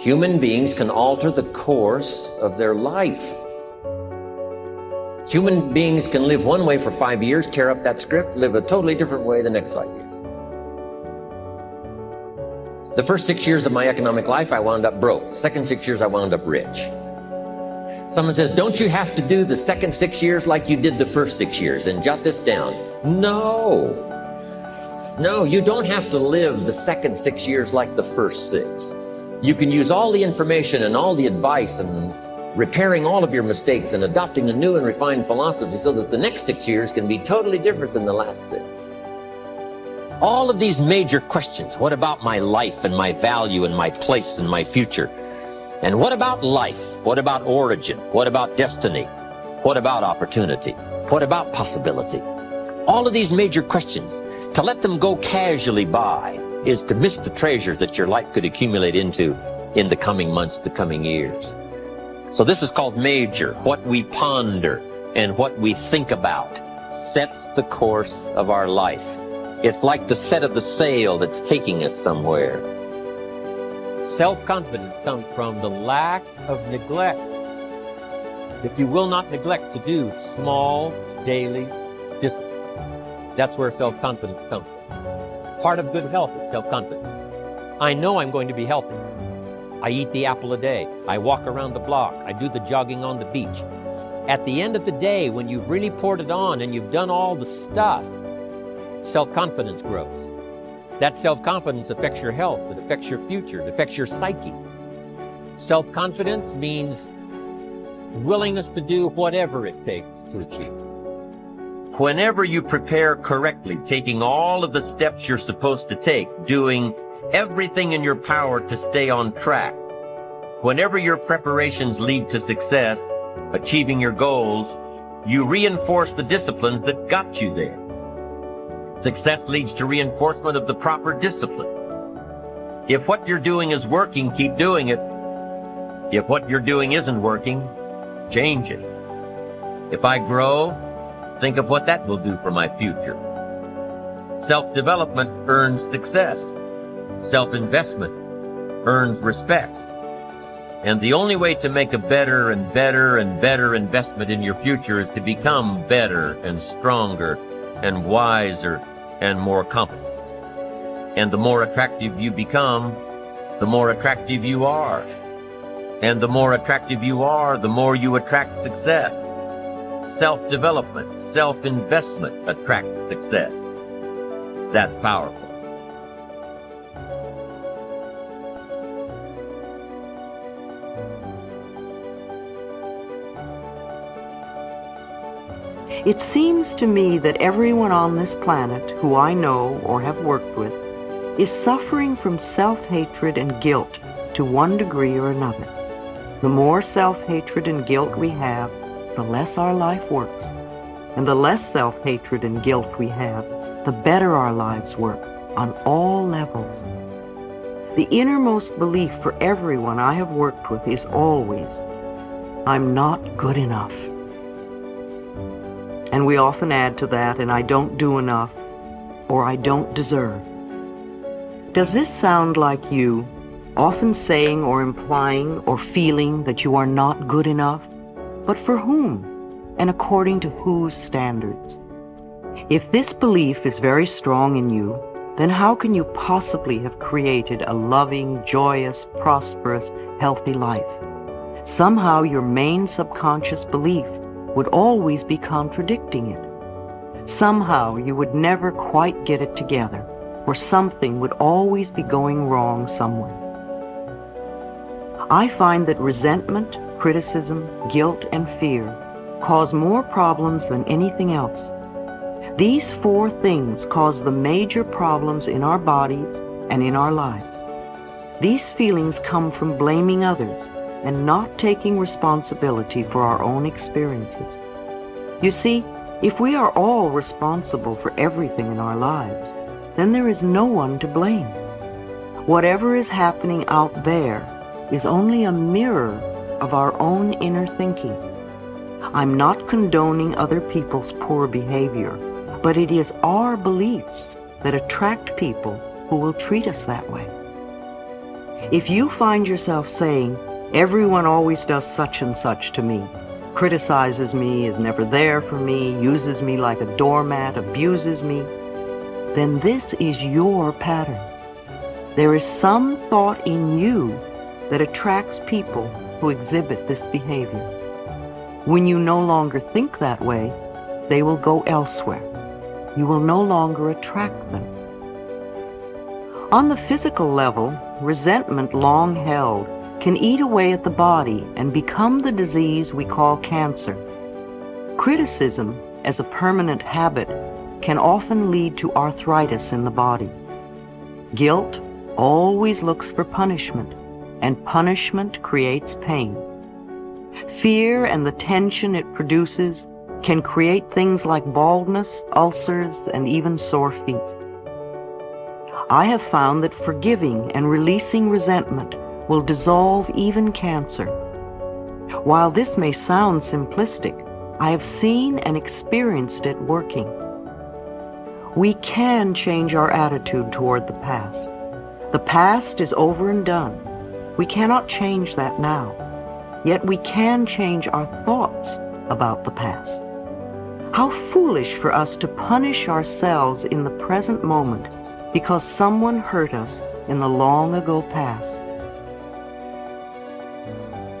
Human beings can alter the course of their life. Human beings can live one way for 5 years, tear up that script, live a totally different way the next 5 years. The first 6 years of my economic life, I wound up broke. Second 6 years, I wound up rich. Someone says, don't you have to do the second 6 years like you did the first 6 years? And jot this down. No. No, you don't have to live the second 6 years like the first 6. You can use all the information and all the advice and repairing all of your mistakes and adopting a new and refined philosophy so that the next 6 years can be totally different than the last 6. All of these major questions, what about my life and my value and my place and my future? And what about life? What about origin? What about destiny? What about opportunity? What about possibility? All of these major questions, to let them go casually by is to miss the treasures that your life could accumulate into in the coming months, the coming years. So this is called major. What we ponder and what we think about sets the course of our life. It's like the set of the sail that's taking us somewhere. Self-confidence comes from the lack of neglect. If you will not neglect to do small, daily discipline, that's where self-confidence comes from. Part of good health is self-confidence. I know I'm going to be healthy. I eat the apple a day. I walk around the block. I do the jogging on the beach. At the end of the day, when you've really poured it on and you've done all the stuff, self-confidence grows. That self-confidence affects your health, it affects your future, it affects your psyche. Self-confidence means willingness to do whatever it takes to achieve. Whenever you prepare correctly, taking all of the steps you're supposed to take, doing everything in your power to stay on track, whenever your preparations lead to success, achieving your goals, you reinforce the disciplines that got you there. Success leads to reinforcement of the proper discipline. If what you're doing is working, keep doing it. If what you're doing isn't working, change it. If I grow, think of what that will do for my future. Self-development earns success. Self-investment earns respect. And the only way to make a better and better and better investment in your future is to become better and stronger and wiser and more competent. And the more attractive you become, the more attractive you are. And the more attractive you are, the more you attract success. Self-development, self-investment attract success. That's powerful. It seems to me that everyone on this planet who I know or have worked with is suffering from self-hatred and guilt to one degree or another. The more self-hatred and guilt we have, the less our life works. And the less self-hatred and guilt we have, the better our lives work on all levels. The innermost belief for everyone I have worked with is always, I'm not good enough. And we often add to that, and I don't do enough, or I don't deserve. Does this sound like you, often saying or implying or feeling that you are not good enough? But for whom? And according to whose standards? If this belief is very strong in you, then how can you possibly have created a loving, joyous, prosperous, healthy life? Somehow your main subconscious belief would always be contradicting it. Somehow you would never quite get it together, or something would always be going wrong somewhere. I find that resentment, criticism, guilt, and fear cause more problems than anything else. These four things cause the major problems in our bodies and in our lives. These feelings come from blaming others and not taking responsibility for our own experiences. You see, if we are all responsible for everything in our lives, then there is no one to blame. Whatever is happening out there is only a mirror of our own inner thinking. I'm not condoning other people's poor behavior, but it is our beliefs that attract people who will treat us that way. If you find yourself saying, "Everyone always does such and such to me, criticizes me, is never there for me, uses me like a doormat, abuses me," then this is your pattern. There is some thought in you that attracts people who exhibit this behavior. When you no longer think that way, they will go elsewhere. You will no longer attract them. On the physical level, resentment long held can eat away at the body and become the disease we call cancer. Criticism, as a permanent habit, can often lead to arthritis in the body. Guilt always looks for punishment, and punishment creates pain. Fear and the tension it produces can create things like baldness, ulcers, and even sore feet. I have found that forgiving and releasing resentment will dissolve even cancer. While this may sound simplistic, I have seen and experienced it working. We can change our attitude toward the past. The past is over and done. We cannot change that now. Yet we can change our thoughts about the past. How foolish for us to punish ourselves in the present moment because someone hurt us in the long ago past.